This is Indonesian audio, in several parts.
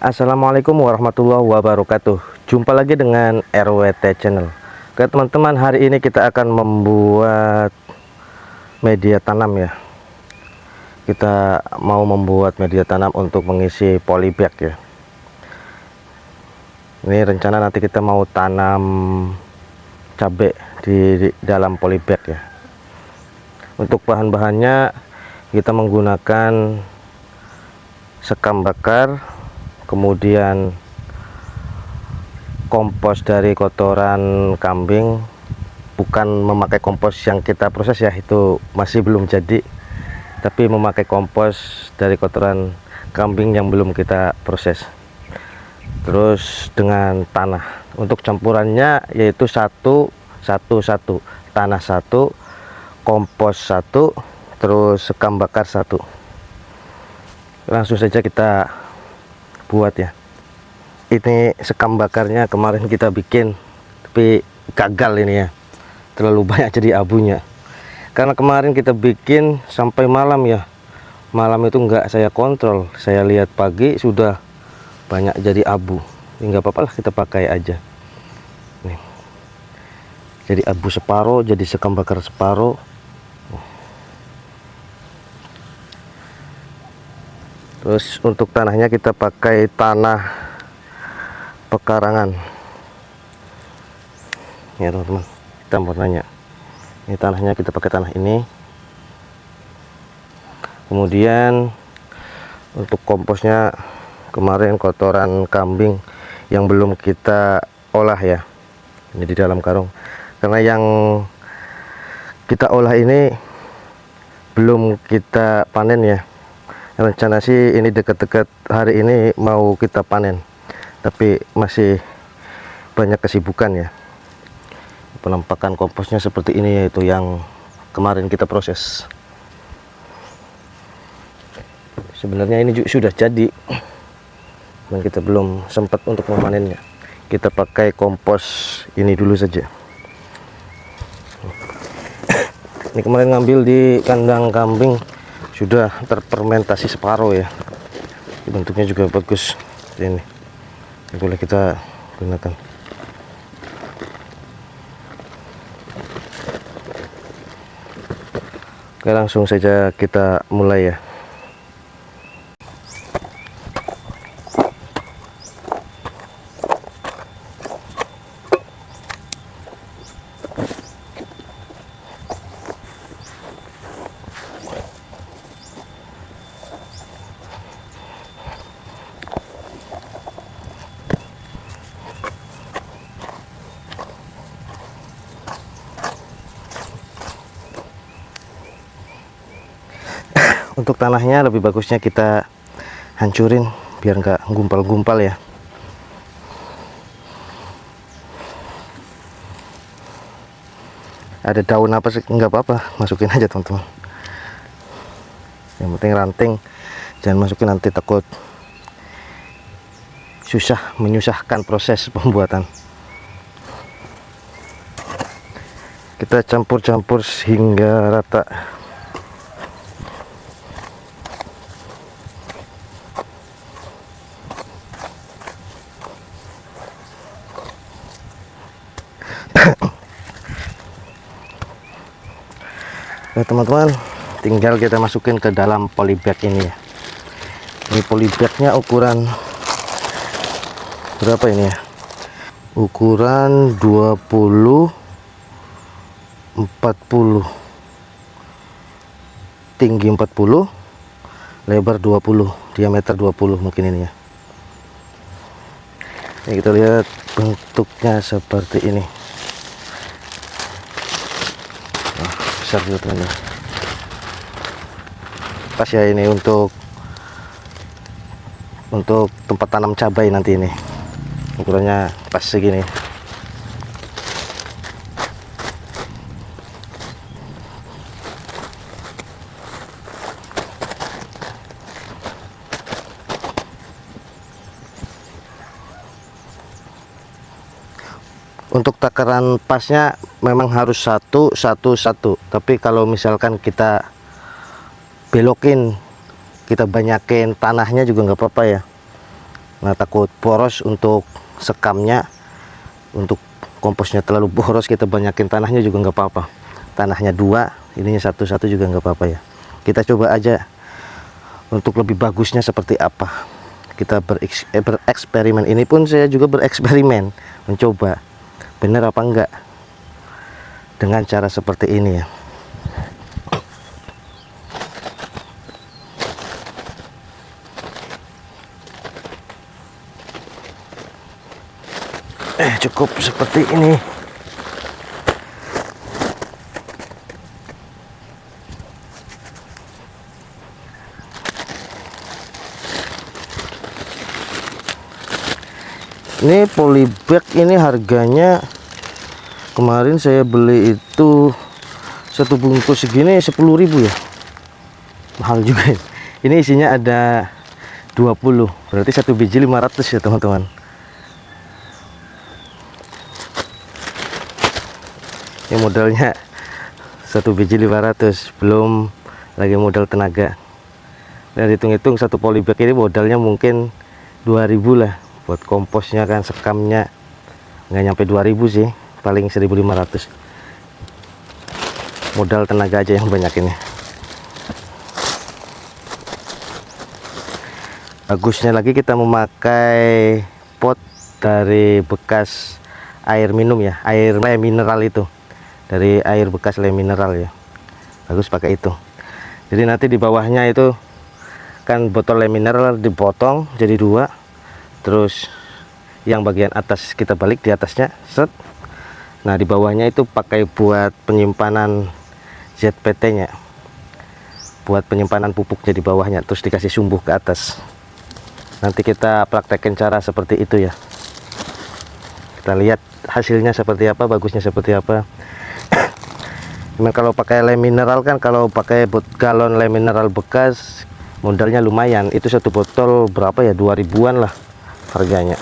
Assalamualaikum warahmatullahi wabarakatuh. Jumpa lagi dengan RWT Channel. Oke teman-teman, hari ini kita akan membuat media tanam ya. Kita mau membuat media tanam untuk mengisi polybag ya. Ini rencana nanti kita mau tanam cabai di dalam polybag ya. Untuk bahan-bahannya kita menggunakan sekam bakar, kemudian kompos dari kotoran kambing, bukan memakai kompos yang kita proses ya, itu masih belum jadi, tapi memakai kompos dari kotoran kambing yang belum kita proses. Terus dengan tanah, untuk campurannya yaitu satu tanah satu, kompos satu, terus sekam bakar satu. Langsung saja kita buat ya. Ini sekam bakarnya kemarin kita bikin tapi gagal ini ya, terlalu banyak jadi abunya. Karena kemarin kita bikin sampai malam ya, malam itu enggak saya kontrol, saya lihat pagi sudah banyak jadi abu. Enggak apa-apa lah, kita pakai aja nih. Jadi abu separuh, jadi sekam bakar separuh. Terus untuk tanahnya kita pakai tanah pekarangan ya teman-teman. Kita mau nanya, ini tanahnya kita pakai tanah ini. Kemudian untuk komposnya kemarin kotoran kambing yang belum kita olah ya, ini di dalam karung. Karena yang kita olah ini belum kita panen ya. Rencana sih ini dekat-dekat hari ini mau kita panen, tapi masih banyak kesibukan ya. Penampakan komposnya seperti ini, yaitu yang kemarin kita proses. Sebenarnya ini juga sudah jadi, dan kita belum sempat untuk memanennya. Kita pakai kompos ini dulu saja. Ini kemarin ngambil di kandang kambing, sudah terfermentasi separuh ya. Bentuknya juga bagus ini, boleh kita gunakan. Oke, langsung saja kita mulai ya. Untuk tanahnya lebih bagusnya kita hancurin biar nggak gumpal-gumpal ya. Ada daun apa sih nggak apa-apa, masukin aja teman-teman. Yang penting ranting jangan masukin, nanti takut susah, menyusahkan proses pembuatan. Kita campur-campur hingga rata. Nah teman-teman, tinggal kita masukin ke dalam polybag ini ya. Ini polybagnya ukuran berapa ini ya? Ukuran 20 40, tinggi 40, lebar 20, diameter 20 mungkin ini ya. Ini kita lihat bentuknya seperti ini. Besar juga teman-teman. Pas ya ini untuk tempat tanam cabai nanti, ini ukurannya pas segini. Untuk takaran pasnya memang harus satu, tapi kalau misalkan kita belokin, kita banyakin tanahnya juga nggak apa-apa ya. Nah, takut boros untuk sekamnya, untuk komposnya terlalu boros, kita banyakin tanahnya juga nggak apa-apa. Tanahnya 2, ininya satu juga nggak apa-apa ya. Kita coba aja untuk lebih bagusnya seperti apa. Kita bereksperimen. Ini pun saya juga bereksperimen, mencoba benar apa enggak dengan cara seperti ini ya. Cukup seperti ini. Ini polybag ini harganya kemarin saya beli itu satu bungkus segini 10.000 ya. Mahal juga. Ini isinya ada 20, berarti satu biji 500 ya teman-teman. Ini modalnya satu biji 500, belum lagi modal tenaga. Dan hitung-hitung satu polybag ini modalnya mungkin 2000 lah, buat komposnya kan, sekamnya nggak nyampe 2000 sih, paling 1500. Modal tenaga aja yang banyak ini. Bagusnya lagi kita memakai pot dari bekas air minum ya, air mineral itu, dari air bekas le mineral ya. Bagus pakai itu. Jadi nanti di bawahnya itu kan botol le mineral dipotong jadi 2, terus yang bagian atas kita balik di atasnya, set. Nah, di bawahnya itu pakai buat penyimpanan ZPT nya, buat penyimpanan pupuknya di bawahnya, terus dikasih sumbu ke atas. Nanti kita praktekkan cara seperti itu ya. Kita lihat hasilnya seperti apa, bagusnya seperti apa. Memang kalau pakai lem mineral kan, kalau pakai galon lem mineral bekas modalnya lumayan. Itu satu botol berapa ya, 2000-an lah harganya.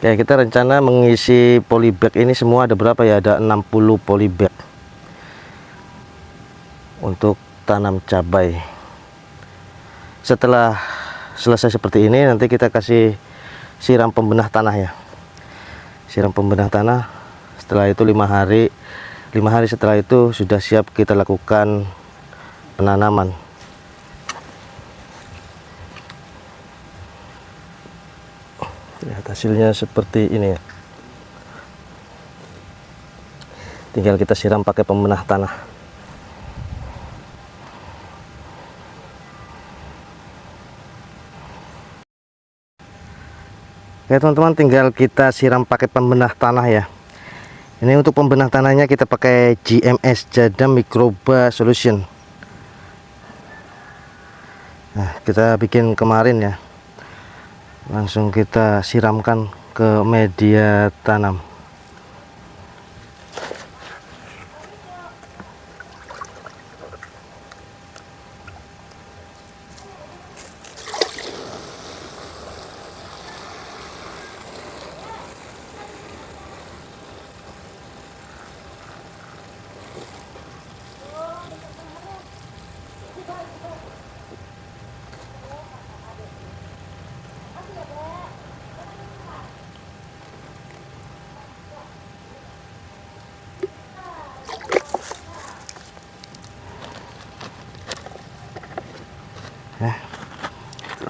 Ya, kita rencana mengisi polybag ini semua ada berapa ya, ada 60 polybag untuk tanam cabai. Setelah selesai seperti ini, nanti kita kasih siram pembenah tanah ya, siram pembenah tanah. Setelah itu 5 hari setelah itu sudah siap kita lakukan penanaman. Lihat hasilnya seperti ini ya. Tinggal kita siram pakai pembenah tanah. Oke teman-teman, tinggal kita siram pakai pembenah tanah ya. Ini untuk pembenah tanahnya kita pakai GMS, Jadam Microba Solution. Nah, kita bikin kemarin ya. Langsung kita siramkan ke media tanam.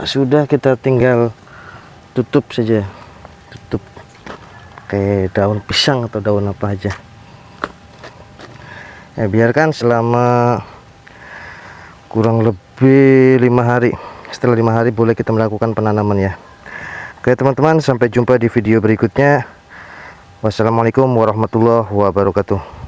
Sudah, kita tinggal tutup saja, tutup kayak daun pisang atau daun apa aja ya. Biarkan selama kurang lebih 5 hari. Setelah 5 hari boleh kita melakukan penanaman ya. Oke teman-teman, sampai jumpa di video berikutnya. Wassalamualaikum warahmatullahi wabarakatuh.